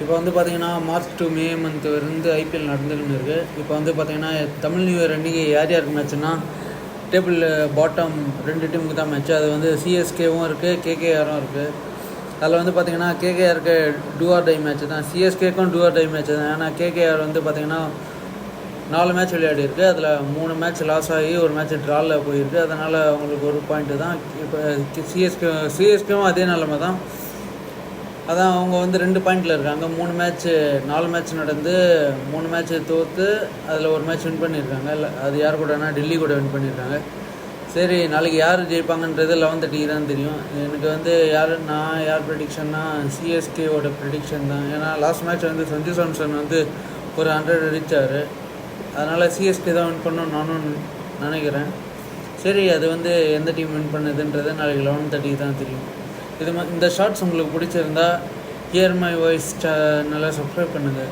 இப்போ வந்து பார்த்தீங்கன்னா மார்ச் டு மே மந்த் வந்து ஐபிஎல் நடந்துக்கின்னு இருக்குது. இப்போ வந்து பார்த்தீங்கன்னா தமிழ் நியூ இயர் அன்றைக்கி யார் யாருக்கு மேட்ச்னா டேபிள் பாட்டம் 2 டீமுக்கு தான் மேட்ச்சு. அது வந்து சிஎஸ்கேவும் இருக்குது, கேகேஆரும் இருக்குது. அதில் வந்து பார்த்தீங்கன்னா கேகேஆருக்கு டூ ஆர் டை மேட்ச் தான், சிஎஸ்கேக்கும் டூ ஆர் டை மேட்ச் தான். ஏன்னா கேகேஆர் வந்து பார்த்தீங்கன்னா 4 மேட்ச் விளையாடி இருக்குது. அதில் 3 மேட்ச் லாஸ் ஆகி ஒரு மேட்ச் ட்ராவில் போயிருக்கு. அதனால் அவங்களுக்கு ஒரு பாயிண்ட்டு தான். இப்போ சிஎஸ்கேவும் அதே நிலமை தான். அதான் அவங்க வந்து 2 பாயிண்டில் இருக்காங்க. 4 மேட்ச் நடந்து 3 மேட்ச்சு தோற்று அதில் ஒரு மேட்ச் வின் பண்ணியிருக்காங்க. இல்லை அது யார் கூடனா டெல்லி கூட வின் பண்ணியிருக்காங்க. சரி, நாளைக்கு யார் ஜெயிப்பாங்கன்றது 11:30 தான் தெரியும். எனக்கு வந்து யார் ப்ரெடிக்ஷன்னா சிஎஸ்கேவோட ப்ரெடிக்ஷன் தான். ஏன்னா லாஸ்ட் மேட்ச் வந்து சஞ்சு சாம்சன் வந்து ஒரு 100 அடித்தார். அதனால் சிஎஸ்கே தான் வின் பண்ணணும்னு நானும் நினைக்கிறேன். சரி, அது வந்து எந்த டீம் வின் பண்ணுதுன்றது நாளைக்கு 11:30 தான் தெரியும். இந்த ஷார்ட்ஸ் உங்களுக்கு பிடிச்சிருந்தா ஹியர் மை வாய்ஸ் சேனலை சப்ஸ்கிரைப் பண்ணுங்கள்.